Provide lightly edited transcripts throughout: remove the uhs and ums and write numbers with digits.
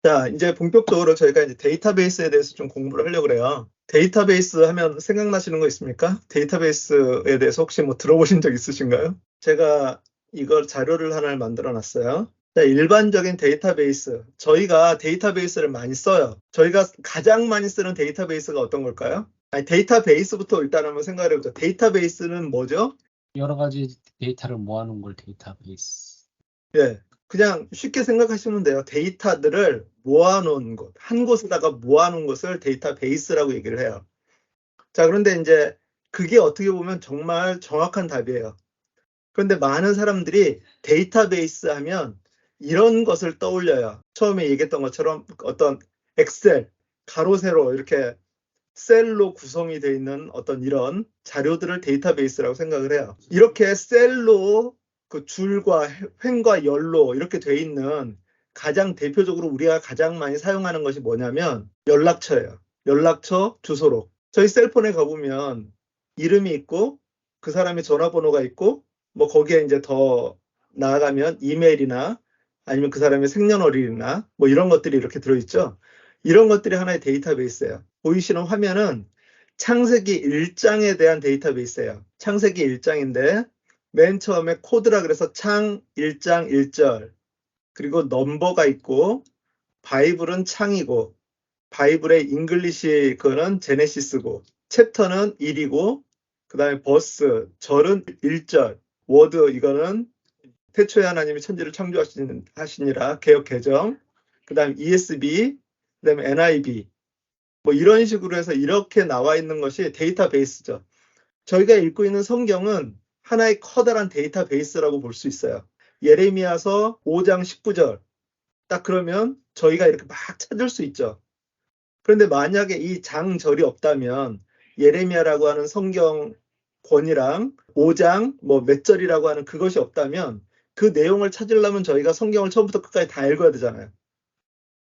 자, 이제 본격적으로 저희가 이제 데이터베이스에 대해서 좀 공부를 하려고 그래요. 데이터베이스 하면 생각나시는 거 있습니까? 데이터베이스에 대해서 혹시 뭐 들어보신 적 있으신가요? 제가 이걸 자료를 하나를 만들어 놨어요. 자, 일반적인 데이터베이스. 저희가 데이터베이스를 많이 써요. 저희가 가장 많이 쓰는 데이터베이스가 어떤 걸까요? 아니, 데이터베이스부터 일단 한번 생각을 해보죠. 데이터베이스는 뭐죠? 여러 가지 데이터를 모아놓은 걸 데이터베이스. 예. 그냥 쉽게 생각하시면 돼요. 데이터들을 모아놓은 곳, 한 곳에다가 모아놓은 것을 데이터베이스라고 얘기를 해요. 자, 그런데 이제 그게 어떻게 보면 정말 정확한 답이에요. 그런데 많은 사람들이 데이터베이스 하면 이런 것을 떠올려요. 처음에 얘기했던 것처럼 어떤 엑셀, 가로, 세로 이렇게 셀로 구성이 되어 있는 어떤 이런 자료들을 데이터베이스라고 생각을 해요. 이렇게 셀로 그 줄과 횡과 열로 이렇게 되어 있는 가장 대표적으로 우리가 가장 많이 사용하는 것이 뭐냐면 연락처예요. 연락처, 주소록. 저희 셀폰에 가보면 이름이 있고 그 사람의 전화번호가 있고 뭐 거기에 이제 더 나아가면 이메일이나 아니면 그 사람의 생년월일이나 뭐 이런 것들이 이렇게 들어있죠. 이런 것들이 하나의 데이터베이스예요. 보이시는 화면은 창세기 1장에 대한 데이터베이스예요. 창세기 1장인데 맨 처음에 코드라 그래서 창 1장 1절 그리고 넘버가 있고 바이블은 창이고 바이블의 잉글리시 그거는 제네시스고 챕터는 1이고 그 다음에 버스 절은 1절 워드 이거는 태초에 하나님이 천지를 창조하시니라 개역 개정 그 다음에 ESV 그 다음에 NIV 뭐 이런 식으로 해서 이렇게 나와 있는 것이 데이터베이스죠. 저희가 읽고 있는 성경은 하나의 커다란 데이터베이스라고 볼 수 있어요. 예레미야서 5장 19절 딱 그러면 저희가 이렇게 막 찾을 수 있죠. 그런데 만약에 이 장절이 없다면 예레미야라고 하는 성경 권이랑 5장 뭐 몇 절이라고 하는 그것이 없다면 그 내용을 찾으려면 저희가 성경을 처음부터 끝까지 다 읽어야 되잖아요.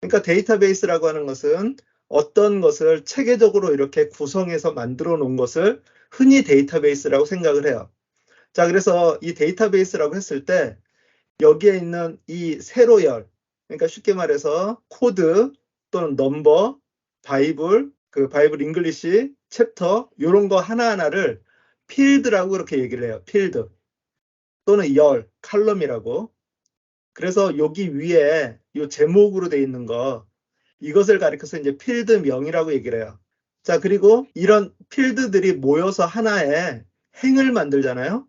그러니까 데이터베이스라고 하는 것은 어떤 것을 체계적으로 이렇게 구성해서 만들어 놓은 것을 흔히 데이터베이스라고 생각을 해요. 자, 그래서 이 데이터베이스라고 했을 때 여기에 있는 이 세로열, 그러니까 쉽게 말해서 코드 또는 넘버, 바이블, 그 바이블 잉글리시, 챕터 이런 거 하나하나를 필드라고 그렇게 얘기를 해요. 필드 또는 열, 칼럼이라고. 그래서 여기 위에 이 제목으로 돼 있는 거 이것을 가리켜서 이제 필드명이라고 얘기를 해요. 자, 그리고 이런 필드들이 모여서 하나의 행을 만들잖아요.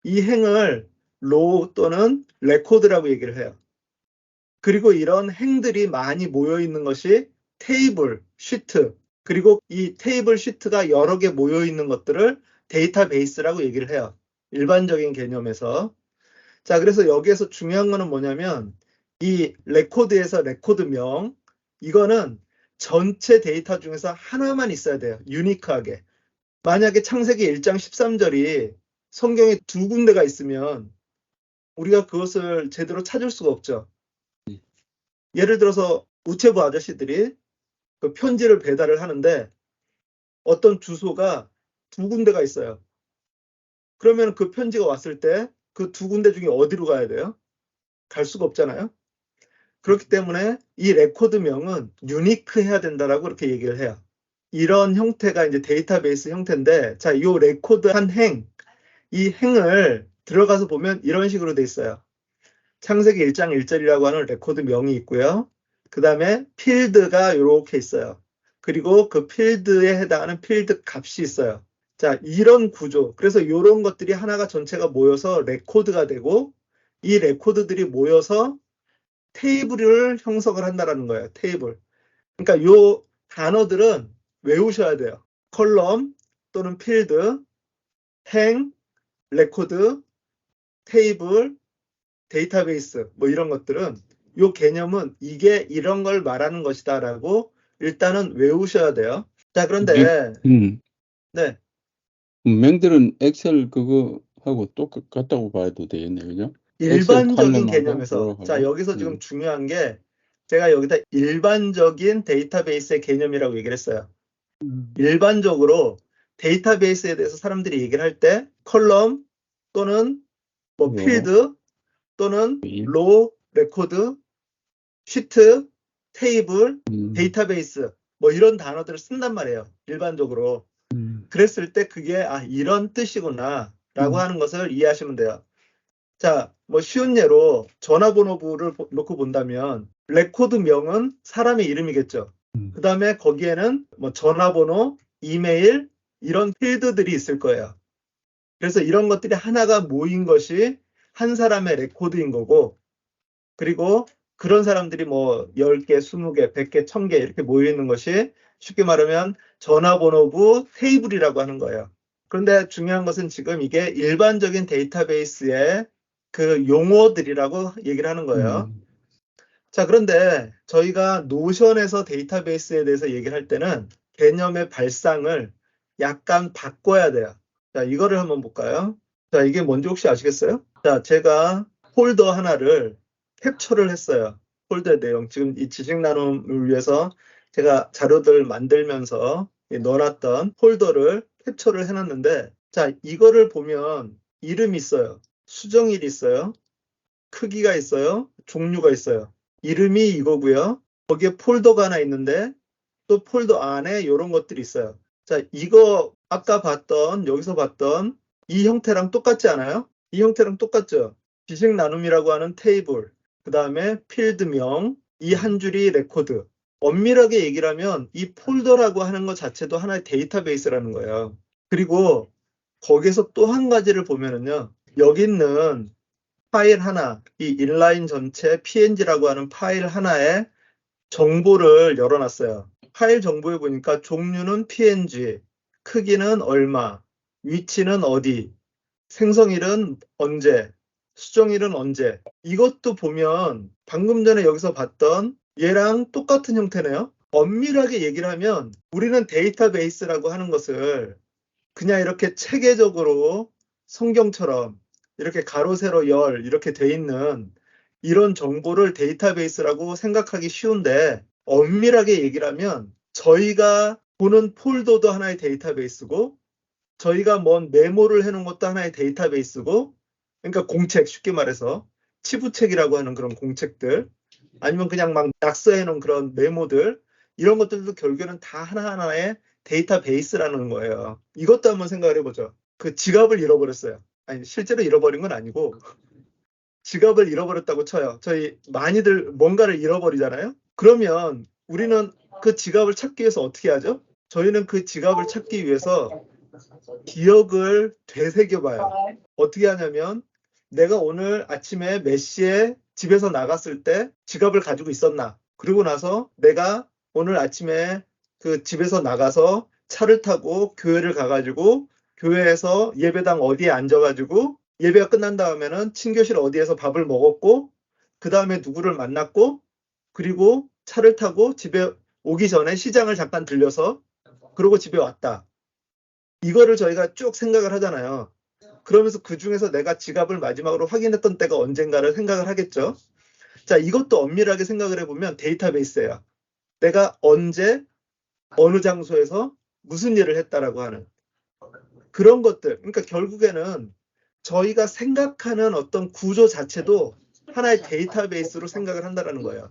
이 행을 로 또는 레코드라고 얘기를 해요. 그리고 이런 행들이 많이 모여 있는 것이 테이블, 시트, 그리고 이 테이블, 시트가 여러 개 모여 있는 것들을 데이터베이스라고 얘기를 해요. 일반적인 개념에서. 자, 그래서 여기에서 중요한 거는 뭐냐면 이 레코드에서 레코드명 이거는 전체 데이터 중에서 하나만 있어야 돼요. 유니크하게. 만약에 창세기 1장 13절이 성경에 두 군데가 있으면 우리가 그것을 제대로 찾을 수가 없죠. 예를 들어서 우체부 아저씨들이 그 편지를 배달을 하는데 어떤 주소가 두 군데가 있어요. 그러면 그 편지가 왔을 때 그 두 군데 중에 어디로 가야 돼요? 갈 수가 없잖아요. 그렇기 때문에 이 레코드명은 유니크해야 된다라고 그렇게 얘기를 해요. 이런 형태가 이제 데이터베이스 형태인데, 자, 이 레코드 한 행, 이 행을 들어가서 보면 이런 식으로 돼 있어요. 창세기 1장 1절이라고 하는 레코드명이 있고요. 그 다음에 필드가 이렇게 있어요. 그리고 그 필드에 해당하는 필드 값이 있어요. 자, 이런 구조. 그래서 이런 것들이 하나가 전체가 모여서 레코드가 되고 이 레코드들이 모여서 테이블을 형성을 한다는 거예요. 테이블. 그러니까 이 단어들은 외우셔야 돼요. 컬럼 또는 필드, 행, 레코드, 테이블, 데이터베이스 뭐 이런 것들은 이 개념은 이게 이런 걸 말하는 것이다라고 일단은 외우셔야 돼요. 자, 그런데 네. 맹들은 엑셀 그거 하고 똑같다고 봐도 되겠네, 그죠? 일반적인 개념에서 자, 여기서 지금 중요한 게 제가 여기다 일반적인 데이터베이스의 개념이라고 얘기를 했어요. 일반적으로 데이터베이스에 대해서 사람들이 얘기를 할 때 컬럼 또는 뭐 필드 또는 로, 레코드, 시트, 테이블, 데이터베이스 뭐 이런 단어들을 쓴단 말이에요. 일반적으로. 그랬을 때 그게 이런 뜻이구나 라고 하는 것을 이해하시면 돼요. 자, 뭐 쉬운 예로 전화번호부를 놓고 본다면 레코드명은 사람의 이름이겠죠. 그 다음에 거기에는 뭐 전화번호, 이메일 이런 필드들이 있을 거예요. 그래서 이런 것들이 하나가 모인 것이 한 사람의 레코드인 거고, 그리고 그런 사람들이 뭐 10개, 20개, 100개, 1000개 이렇게 모여 있는 것이 쉽게 말하면 전화번호부 테이블이라고 하는 거예요. 그런데 중요한 것은 지금 이게 일반적인 데이터베이스의 그 용어들이라고 얘기를 하는 거예요. 자, 그런데 저희가 노션에서 데이터베이스에 대해서 얘기를 할 때는 개념의 발상을 약간 바꿔야 돼요. 자, 이거를 한번 볼까요? 자, 이게 뭔지 혹시 아시겠어요? 자, 제가 폴더 하나를 캡처를 했어요. 폴더의 내용. 지금 이 지식 나눔을 위해서 제가 자료들 만들면서 넣어놨던 폴더를 캡처를 해놨는데, 자, 이거를 보면 이름이 있어요. 수정일이 있어요. 크기가 있어요. 종류가 있어요. 이름이 이거고요. 거기에 폴더가 하나 있는데 또 폴더 안에 이런 것들이 있어요. 자, 이거 아까 봤던 여기서 봤던 이 형태랑 똑같지 않아요? 이 형태랑 똑같죠? 지식 나눔이라고 하는 테이블, 그 다음에 필드명, 이 한 줄이 레코드. 엄밀하게 얘기를 하면 이 폴더라고 하는 것 자체도 하나의 데이터베이스라는 거예요. 그리고 거기서 또 한 가지를 보면은요. 여기 있는 파일 하나, 이 인라인 전체 png라고 하는 파일 하나에 정보를 열어놨어요. 파일 정보에 보니까 종류는 png, 크기는 얼마, 위치는 어디, 생성일은 언제, 수정일은 언제. 이것도 보면 방금 전에 여기서 봤던 얘랑 똑같은 형태네요. 엄밀하게 얘기를 하면 우리는 데이터베이스라고 하는 것을 그냥 이렇게 체계적으로 성경처럼 이렇게 가로 세로 열 이렇게 돼 있는 이런 정보를 데이터베이스라고 생각하기 쉬운데, 엄밀하게 얘기를 하면 저희가 보는 폴더도 하나의 데이터베이스고, 저희가 뭔 메모를 해놓은 것도 하나의 데이터베이스고, 그러니까 공책, 쉽게 말해서 치부책이라고 하는 그런 공책들, 아니면 그냥 막 낙서해놓은 그런 메모들, 이런 것들도 결국에는 다 하나하나의 데이터베이스라는 거예요. 이것도 한번 생각을 해보죠. 그 지갑을 잃어버렸어요. 아니, 실제로 잃어버린 건 아니고 지갑을 잃어버렸다고 쳐요. 저희 많이들 뭔가를 잃어버리잖아요. 그러면 우리는 그 지갑을 찾기 위해서 어떻게 하죠? 저희는 그 지갑을 찾기 위해서 기억을 되새겨봐요. 어떻게 하냐면 내가 오늘 아침에 몇 시에 집에서 나갔을 때 지갑을 가지고 있었나. 그리고 나서 내가 오늘 아침에 그 집에서 나가서 차를 타고 교회를 가가지고 교회에서 예배당 어디에 앉아가지고 예배가 끝난 다음에는 친교실 어디에서 밥을 먹었고, 그 다음에 누구를 만났고, 그리고 차를 타고 집에 오기 전에 시장을 잠깐 들려서 그러고 집에 왔다. 이거를 저희가 쭉 생각을 하잖아요. 그러면서 그 중에서 내가 지갑을 마지막으로 확인했던 때가 언젠가를 생각을 하겠죠. 자, 이것도 엄밀하게 생각을 해보면 데이터베이스예요. 내가 언제 어느 장소에서 무슨 일을 했다라고 하는 그런 것들. 그러니까 결국에는 저희가 생각하는 어떤 구조 자체도 하나의 데이터베이스로 생각을 한다는 거예요.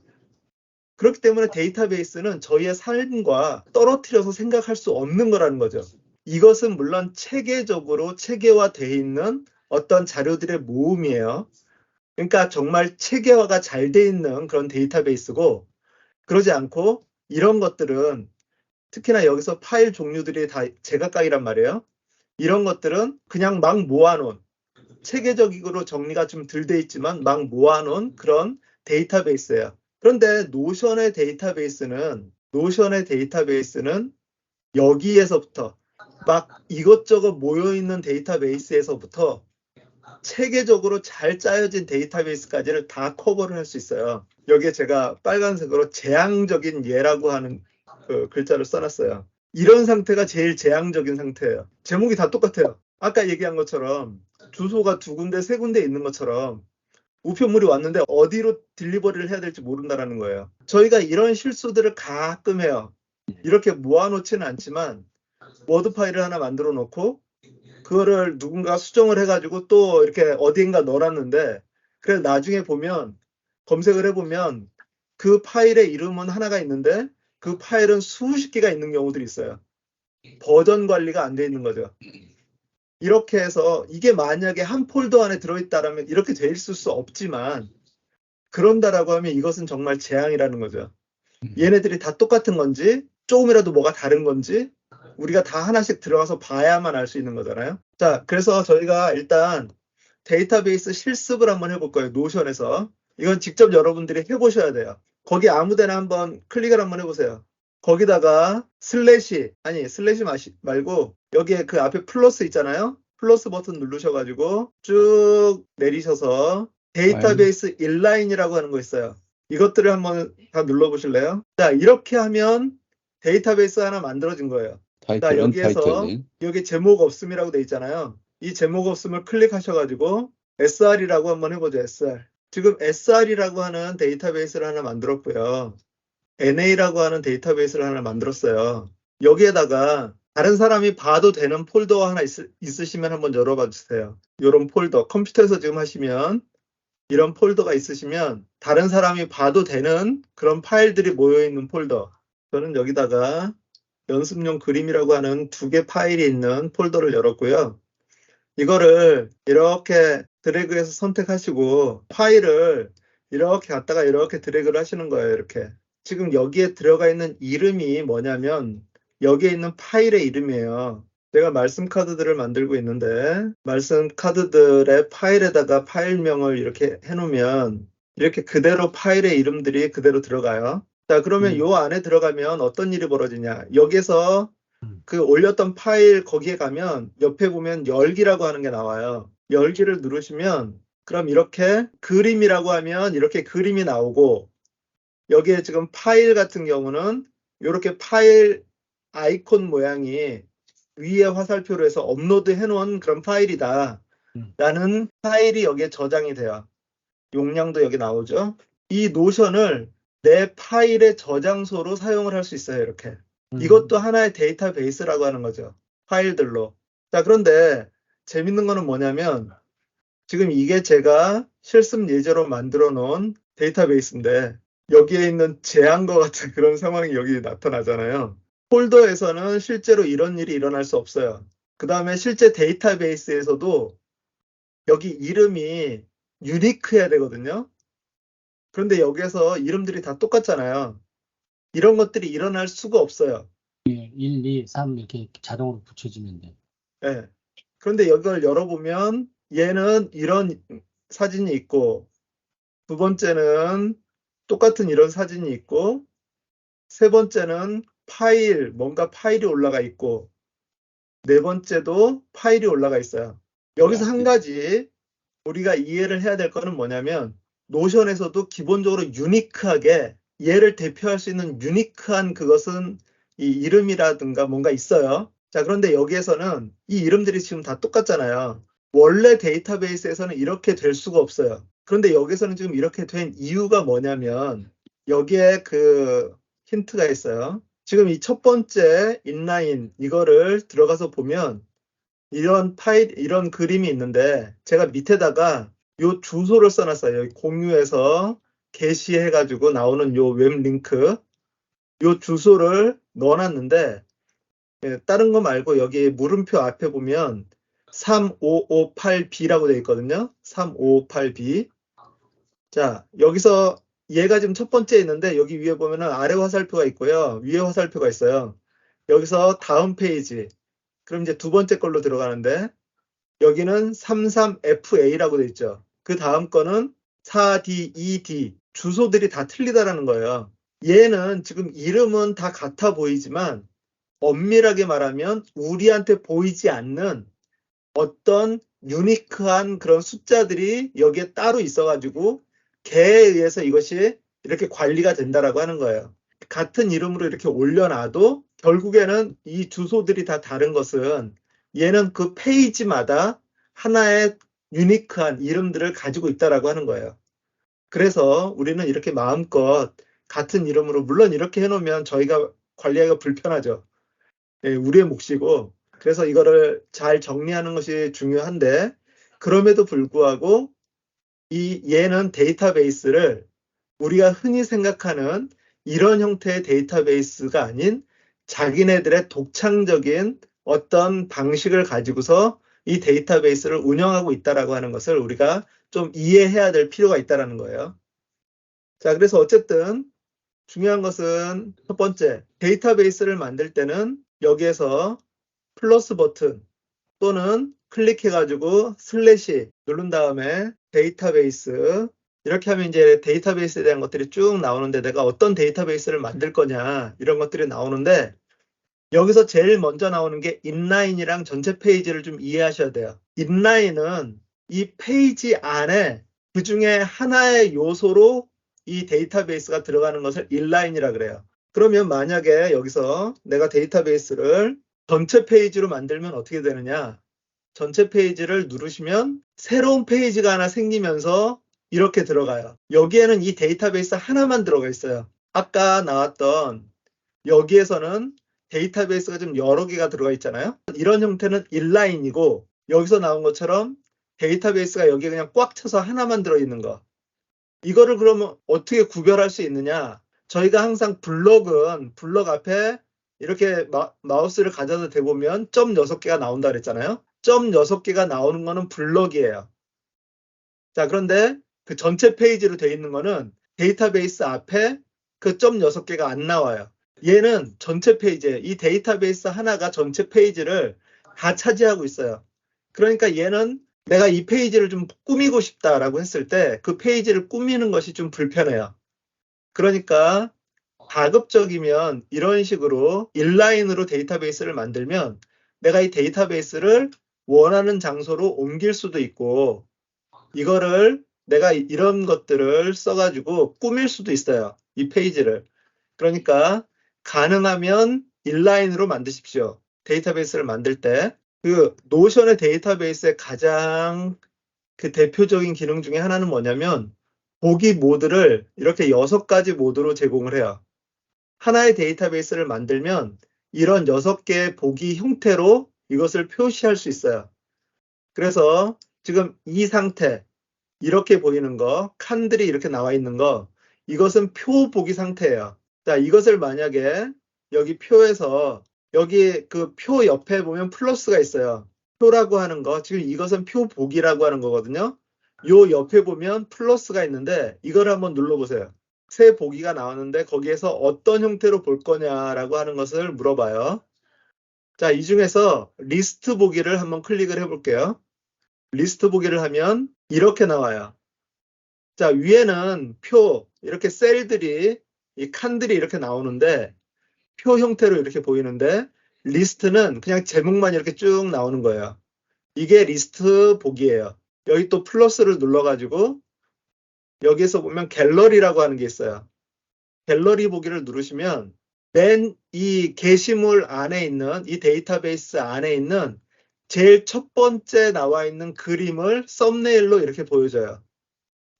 그렇기 때문에 데이터베이스는 저희의 삶과 떨어뜨려서 생각할 수 없는 거라는 거죠. 이것은 물론 체계적으로 체계화되어 있는 어떤 자료들의 모음이에요. 그러니까 정말 체계화가 잘 돼 있는 그런 데이터베이스고, 그러지 않고 이런 것들은 특히나 여기서 파일 종류들이 다 제각각이란 말이에요. 이런 것들은 그냥 막 모아놓은, 체계적으로 정리가 좀 덜 돼 있지만 막 모아놓은 그런 데이터베이스예요. 그런데 노션의 데이터베이스는 여기에서부터 막 이것저것 모여있는 데이터베이스에서부터 체계적으로 잘 짜여진 데이터베이스까지를 다 커버를 할 수 있어요. 여기에 제가 빨간색으로 재앙적인 예라고 하는 그 글자를 써놨어요. 이런 상태가 제일 재앙적인 상태예요. 제목이 다 똑같아요. 아까 얘기한 것처럼 주소가 2군데, 3군데 있는 것처럼 우편물이 왔는데 어디로 딜리버리를 해야 될지 모른다는 거예요. 저희가 이런 실수들을 가끔 해요. 이렇게 모아놓지는 않지만 워드 파일을 하나 만들어 놓고 그거를 누군가 수정을 해가지고 또 이렇게 어디인가 넣어놨는데, 그래서 나중에 보면 검색을 해보면 그 파일의 이름은 하나가 있는데 그 파일은 수십 개가 있는 경우들이 있어요. 버전 관리가 안 돼 있는 거죠. 이렇게 해서 이게 만약에 한 폴더 안에 들어있다라면 이렇게 돼 있을 수 없지만 그런다라고 하면 이것은 정말 재앙이라는 거죠. 얘네들이 다 똑같은 건지 조금이라도 뭐가 다른 건지 우리가 다 하나씩 들어가서 봐야만 알 수 있는 거잖아요. 자, 그래서 저희가 일단 데이터베이스 실습을 한번 해볼 거예요. 노션에서. 이건 직접 여러분들이 해보셔야 돼요. 거기 아무데나 한번 클릭을 한번 해보세요. 거기다가 슬래시 말고 여기에 그 앞에 플러스 있잖아요. 플러스 버튼 누르셔가지고 쭉 내리셔서 데이터베이스 인라인이라고 하는 거 있어요. 이것들을 한번 다 눌러보실래요? 자, 이렇게 하면 데이터베이스 하나 만들어진 거예요. 자, 타이틀, 여기에서 언타이틀링. 여기 제목 없음이라고 돼 있잖아요. 이 제목 없음을 클릭하셔가지고 SR이라고 한번 해보죠. SR. 지금 SR이라고 하는 데이터베이스를 하나 만들었고요. NA라고 하는 데이터베이스를 하나 만들었어요. 여기에다가 다른 사람이 봐도 되는 폴더가 하나 있으시면 한번 열어봐 주세요. 이런 폴더, 컴퓨터에서 지금 하시면 이런 폴더가 있으시면 다른 사람이 봐도 되는 그런 파일들이 모여있는 폴더. 저는 여기다가 연습용 그림이라고 하는 2개 파일이 있는 폴더를 열었고요. 이거를 이렇게 드래그해서 선택하시고 파일을 이렇게 갖다가 이렇게 드래그를 하시는 거예요. 이렇게. 지금 여기에 들어가 있는 이름이 뭐냐면 여기에 있는 파일의 이름이에요. 제가 말씀 카드들을 만들고 있는데 말씀 카드들의 파일에다가 파일명을 이렇게 해놓으면 이렇게 그대로 파일의 이름들이 그대로 들어가요. 자, 그러면 요 안에 들어가면 어떤 일이 벌어지냐. 여기서 그 올렸던 파일 거기에 가면 옆에 보면 열기라고 하는 게 나와요. 열기를 누르시면 그럼 이렇게 그림이라고 하면 이렇게 그림이 나오고 여기에 지금 파일 같은 경우는 이렇게 파일 아이콘 모양이 위에 화살표로 해서 업로드 해놓은 그런 파일이다 라는 파일이 여기에 저장이 돼요. 용량도 여기 나오죠. 이 노션을 내 파일의 저장소로 사용을 할 수 있어요. 이렇게. 이것도 하나의 데이터베이스라고 하는 거죠. 파일들로. 자, 그런데 재밌는 거는 뭐냐면 지금 이게 제가 실습 예제로 만들어 놓은 데이터베이스인데 여기에 있는 재앙과 같은 그런 상황이 여기 나타나잖아요. 폴더에서는 실제로 이런 일이 일어날 수 없어요. 그 다음에 실제 데이터베이스에서도 여기 이름이 유니크해야 되거든요. 그런데 여기에서 이름들이 다 똑같잖아요. 이런 것들이 일어날 수가 없어요. 1, 2, 3 이렇게 자동으로 붙여지면 돼. 네. 그런데 이걸 열어보면 얘는 이런 사진이 있고 두 번째는 똑같은 이런 사진이 있고 세 번째는 뭔가 파일이 올라가 있고 네 번째도 파일이 올라가 있어요. 여기서 한 가지 우리가 이해를 해야 될 거는 뭐냐면 노션에서도 기본적으로 유니크하게 얘를 대표할 수 있는 유니크한 그것은 이 이름이라든가 뭔가 있어요. 자, 그런데 여기에서는 이 이름들이 지금 다 똑같잖아요. 원래 데이터베이스에서는 이렇게 될 수가 없어요. 그런데 여기서는 지금 이렇게 된 이유가 뭐냐면 여기에 그 힌트가 있어요. 지금 이 첫 번째 인라인 이거를 들어가서 보면 이런 이런 그림이 있는데 제가 밑에다가 요 주소를 써놨어요. 여기 공유해서 게시해가지고 나오는 요 웹 링크 요 주소를 넣어놨는데 다른 거 말고 여기 물음표 앞에 보면 3558B라고 되어 있거든요. 3558B. 자, 여기서 얘가 지금 첫 번째 있는데 여기 위에 보면은 아래 화살표가 있고요. 위에 화살표가 있어요. 여기서 다음 페이지. 그럼 이제 두 번째 걸로 들어가는데 여기는 33FA라고 돼 있죠. 그 다음 거는 4D2D. 주소들이 다 틀리다라는 거예요. 얘는 지금 이름은 다 같아 보이지만 엄밀하게 말하면 우리한테 보이지 않는 어떤 유니크한 그런 숫자들이 여기에 따로 있어가지고 걔에 의해서 이것이 이렇게 관리가 된다라고 하는 거예요. 같은 이름으로 이렇게 올려놔도 결국에는 이 주소들이 다 다른 것은 얘는 그 페이지마다 하나의 유니크한 이름들을 가지고 있다라고 하는 거예요. 그래서 우리는 이렇게 마음껏 같은 이름으로 물론 이렇게 해놓으면 저희가 관리하기가 불편하죠. 예, 우리의 몫이고 그래서 이거를 잘 정리하는 것이 중요한데 그럼에도 불구하고 얘는 데이터베이스를 우리가 흔히 생각하는 이런 형태의 데이터베이스가 아닌 자기네들의 독창적인 어떤 방식을 가지고서 이 데이터베이스를 운영하고 있다라고 하는 것을 우리가 좀 이해해야 될 필요가 있다라는 거예요. 자, 그래서 어쨌든 중요한 것은 첫 번째, 데이터베이스를 만들 때는 여기에서 플러스 버튼 또는 클릭해가지고 슬래시 누른 다음에 데이터베이스 이렇게 하면 이제 데이터베이스에 대한 것들이 쭉 나오는데 내가 어떤 데이터베이스를 만들 거냐 이런 것들이 나오는데 여기서 제일 먼저 나오는 게 인라인이랑 전체 페이지를 좀 이해하셔야 돼요. 인라인은 이 페이지 안에 그 중에 하나의 요소로 이 데이터베이스가 들어가는 것을 인라인이라 그래요. 그러면 만약에 여기서 내가 데이터베이스를 전체 페이지로 만들면 어떻게 되느냐? 전체 페이지를 누르시면 새로운 페이지가 하나 생기면서 이렇게 들어가요. 여기에는 이 데이터베이스 하나만 들어가 있어요. 아까 나왔던 여기에서는 데이터베이스가 좀 여러 개가 들어가 있잖아요. 이런 형태는 인라인이고 여기서 나온 것처럼 데이터베이스가 여기에 그냥 꽉 차서 하나만 들어있는 거. 이거를 그러면 어떻게 구별할 수 있느냐? 저희가 항상 블럭 앞에 이렇게 마우스를 가져다 대보면 점 6개가 나온다 그랬잖아요. 점 6개가 나오는 거는 블럭이에요. 자, 그런데 그 전체 페이지로 되어 있는 거는 데이터베이스 앞에 그 점 6개가 안 나와요. 얘는 전체 페이지예요. 이 데이터베이스 하나가 전체 페이지를 다 차지하고 있어요. 그러니까 얘는 내가 이 페이지를 좀 꾸미고 싶다라고 했을 때 그 페이지를 꾸미는 것이 좀 불편해요. 그러니까 가급적이면 이런 식으로 인라인으로 데이터베이스를 만들면 내가 이 데이터베이스를 원하는 장소로 옮길 수도 있고 이거를 내가 이런 것들을 써가지고 꾸밀 수도 있어요. 이 페이지를. 그러니까 가능하면 인라인으로 만드십시오. 데이터베이스를 만들 때. 그 노션의 데이터베이스의 가장 그 대표적인 기능 중에 하나는 뭐냐면 보기 모드를 이렇게 6가지 모드로 제공을 해요. 하나의 데이터베이스를 만들면 이런 6개의 보기 형태로 이것을 표시할 수 있어요. 그래서 지금 이 상태, 이렇게 보이는 거, 칸들이 이렇게 나와 있는 거, 이것은 표 보기 상태예요. 자, 이것을 만약에 여기 표에서 여기 그 표 옆에 보면 플러스가 있어요. 표라고 하는 거, 지금 이것은 표 보기라고 하는 거거든요. 요 옆에 보면 플러스가 있는데 이걸 한번 눌러보세요. 새 보기가 나왔는데 거기에서 어떤 형태로 볼 거냐라고 하는 것을 물어봐요. 자, 이 중에서 리스트 보기를 한번 클릭을 해볼게요. 리스트 보기를 하면 이렇게 나와요. 자, 위에는 표, 이렇게 셀들이, 이 칸들이 이렇게 나오는데 표 형태로 이렇게 보이는데 리스트는 그냥 제목만 이렇게 쭉 나오는 거예요. 이게 리스트 보기예요. 여기 또 플러스를 눌러가지고 여기에서 보면 갤러리라고 하는 게 있어요. 갤러리 보기를 누르시면 맨 이 게시물 안에 있는 이 데이터베이스 안에 있는 제일 첫 번째 나와 있는 그림을 썸네일로 이렇게 보여줘요.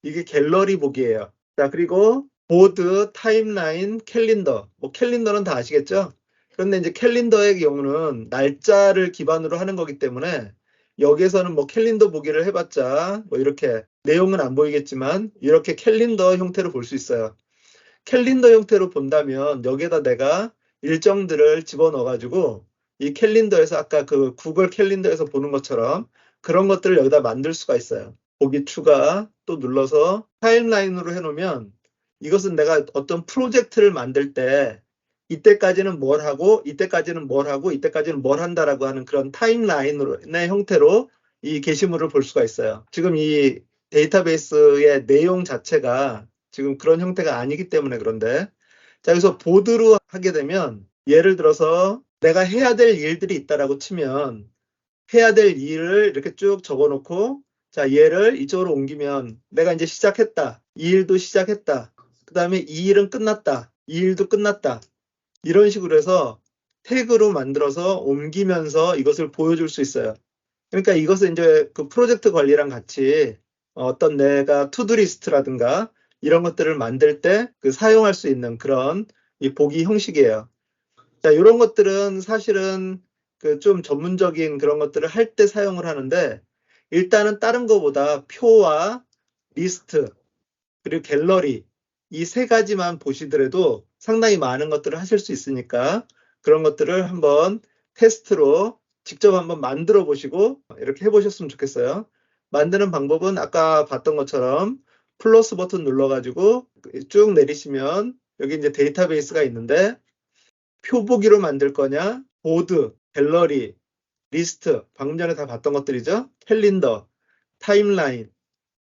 이게 갤러리 보기예요. 자, 그리고 보드, 타임라인, 캘린더. 뭐 캘린더는 다 아시겠죠? 그런데 이제 캘린더의 경우는 날짜를 기반으로 하는 거기 때문에 여기에서는 뭐 캘린더 보기를 해봤자 뭐 이렇게 내용은 안 보이겠지만 이렇게 캘린더 형태로 볼 수 있어요. 캘린더 형태로 본다면 여기에다 내가 일정들을 집어넣어가지고 이 캘린더에서 아까 그 구글 캘린더에서 보는 것처럼 그런 것들을 여기다 만들 수가 있어요. 보기 추가 또 눌러서 타임라인으로 해놓으면 이것은 내가 어떤 프로젝트를 만들 때 이때까지는 뭘 하고 이때까지는 뭘 하고 이때까지는 뭘 한다라고 하는 그런 타임라인의 형태로 이 게시물을 볼 수가 있어요. 지금 이 데이터베이스의 내용 자체가 지금 그런 형태가 아니기 때문에 그런데 자, 여기서 보드로 하게 되면 예를 들어서 내가 해야 될 일들이 있다라고 치면 해야 될 일을 이렇게 쭉 적어놓고 자, 얘를 이쪽으로 옮기면 내가 이제 시작했다. 이 일도 시작했다. 그 다음에 이 일은 끝났다. 이 일도 끝났다. 이런 식으로 해서 태그로 만들어서 옮기면서 이것을 보여줄 수 있어요. 그러니까 이것은 이제 그 프로젝트 관리랑 같이 어떤 내가 투두리스트라든가 이런 것들을 만들 때 그 사용할 수 있는 그런 이 보기 형식이에요. 자, 이런 것들은 사실은 그 좀 전문적인 그런 것들을 할 때 사용을 하는데 일단은 다른 거보다 표와 리스트 그리고 갤러리 이 세 가지만 보시더라도 상당히 많은 것들을 하실 수 있으니까 그런 것들을 한번 테스트로 직접 한번 만들어 보시고 이렇게 해보셨으면 좋겠어요. 만드는 방법은 아까 봤던 것처럼 플러스 버튼 눌러가지고 쭉 내리시면 여기 이제 데이터베이스가 있는데 표보기로 만들 거냐, 보드, 갤러리, 리스트, 방금 전에 다 봤던 것들이죠. 캘린더, 타임라인,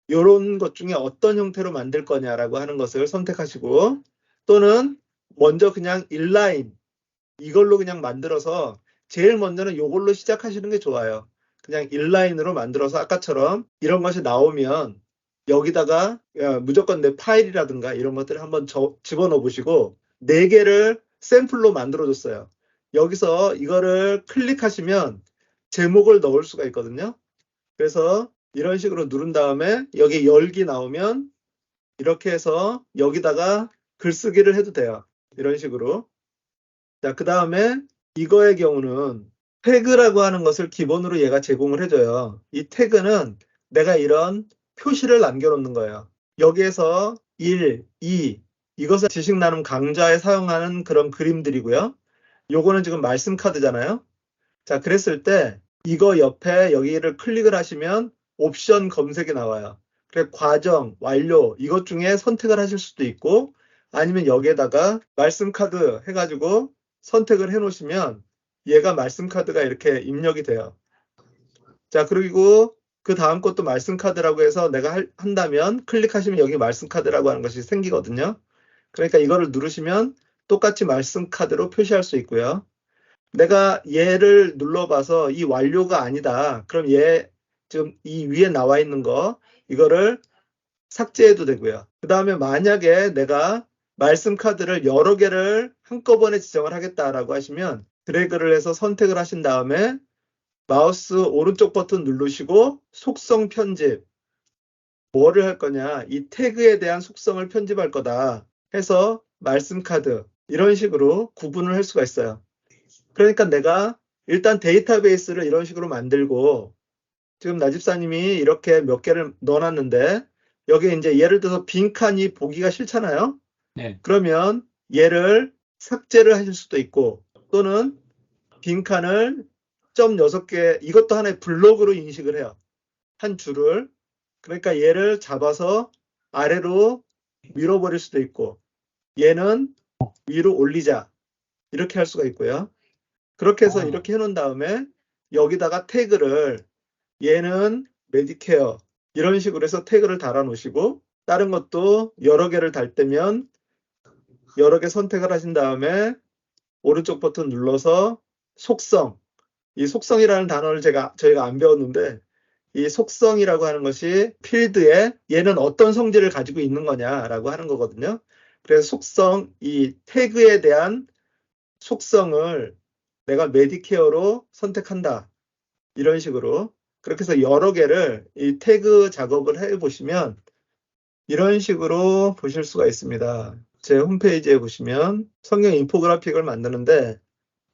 이런 것 중에 어떤 형태로 만들 거냐라고 하는 것을 선택하시고 또는 먼저 그냥 인라인 이걸로 그냥 만들어서 제일 먼저는 이걸로 시작하시는 게 좋아요. 그냥 인라인으로 만들어서 아까처럼 이런 것이 나오면 여기다가 무조건 내 파일이라든가 이런 것들을 한번 집어넣어 보시고 4개를 샘플로 만들어 줬어요. 여기서 이거를 클릭하시면 제목을 넣을 수가 있거든요. 그래서 이런 식으로 누른 다음에 여기 열기 나오면 이렇게 해서 여기다가 글쓰기를 해도 돼요. 이런 식으로. 자, 그 다음에 이거의 경우는 태그라고 하는 것을 기본으로 얘가 제공을 해줘요. 이 태그는 내가 이런 표시를 남겨놓는 거예요. 여기에서 1, 2 이것은 지식 나눔 강좌에 사용하는 그런 그림들이고요. 요거는 지금 말씀 카드잖아요. 자, 그랬을 때 이거 옆에 여기를 클릭을 하시면 옵션 검색이 나와요. 그래서 과정, 완료 이것 중에 선택을 하실 수도 있고 아니면 여기에다가 말씀 카드 해가지고 선택을 해 놓으시면 얘가 말씀 카드가 이렇게 입력이 돼요. 자, 그리고 그 다음 것도 말씀 카드라고 해서 내가 한다면 클릭하시면 여기 말씀 카드라고 하는 것이 생기거든요. 그러니까 이거를 누르시면 똑같이 말씀 카드로 표시할 수 있고요. 내가 얘를 눌러봐서 이 완료가 아니다. 그럼 얘 지금 이 위에 나와 있는 거 이거를 삭제해도 되고요. 그 다음에 만약에 내가 말씀 카드를 여러 개를 한꺼번에 지정을 하겠다라고 하시면 드래그를 해서 선택을 하신 다음에 마우스 오른쪽 버튼 누르시고 속성 편집 뭐를 할 거냐 이 태그에 대한 속성을 편집할 거다 해서 말씀 카드 이런 식으로 구분을 할 수가 있어요. 그러니까 내가 일단 데이터베이스를 이런 식으로 만들고 지금 나집사님이 이렇게 몇 개를 넣어놨는데 여기에 이제 예를 들어서 빈칸이 보기가 싫잖아요. 네. 그러면 얘를 삭제를 하실 수도 있고 또는 빈칸을 점 6개 이것도 하나의 블록으로 인식을 해요. 한 줄을. 그러니까 얘를 잡아서 아래로 밀어버릴 수도 있고 얘는 위로 올리자 이렇게 할 수가 있고요. 그렇게 해서 이렇게 해놓은 다음에 여기다가 태그를 얘는 메디케어 이런 식으로 해서 태그를 달아 놓으시고 다른 것도 여러 개를 달 때면 여러 개 선택을 하신 다음에 오른쪽 버튼 눌러서 속성 이 속성이라는 단어를 저희가 안 배웠는데 이 속성이라고 하는 것이 필드에 얘는 어떤 성질을 가지고 있는 거냐라고 하는 거거든요. 그래서 속성 이 태그에 대한 속성을 내가 메디케어로 선택한다. 이런 식으로 그렇게 해서 여러 개를 이 태그 작업을 해 보시면 이런 식으로 보실 수가 있습니다. 제 홈페이지에 보시면 성경 인포그래픽을 만드는데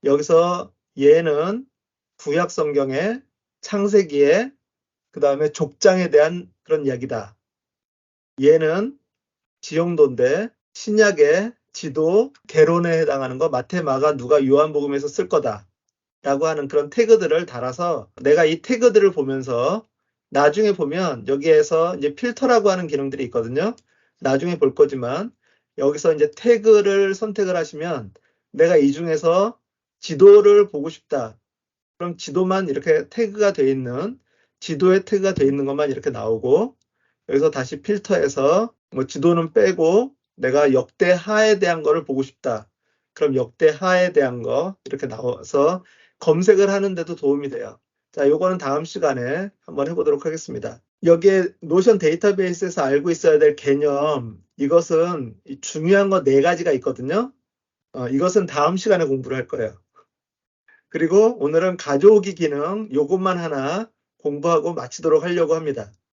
여기서 얘는 구약 성경의 창세기에 그 다음에 족장에 대한 그런 이야기다. 얘는 지형도인데 신약의 지도 개론에 해당하는 거 마태, 마가, 누가, 요한복음에서 쓸 거다. 라고 하는 그런 태그들을 달아서 내가 이 태그들을 보면서 나중에 보면 여기에서 이제 필터라고 하는 기능들이 있거든요. 나중에 볼 거지만 여기서 이제 태그를 선택을 하시면 내가 이 중에서 지도를 보고 싶다. 그럼 지도만 이렇게 태그가 되어 있는 지도에 태그가 되어 있는 것만 이렇게 나오고 여기서 다시 필터해서 뭐 지도는 빼고 내가 역대하에 대한 거를 보고 싶다. 그럼 역대하에 대한 거 이렇게 나와서 검색을 하는데도 도움이 돼요. 자, 요거는 다음 시간에 한번 해보도록 하겠습니다. 여기에 노션 데이터베이스에서 알고 있어야 될 개념 이것은 중요한 거 4가지가 있거든요. 이것은 다음 시간에 공부를 할 거예요. 그리고 오늘은 가져오기 기능 요것만 하나 공부하고 마치도록 하려고 합니다.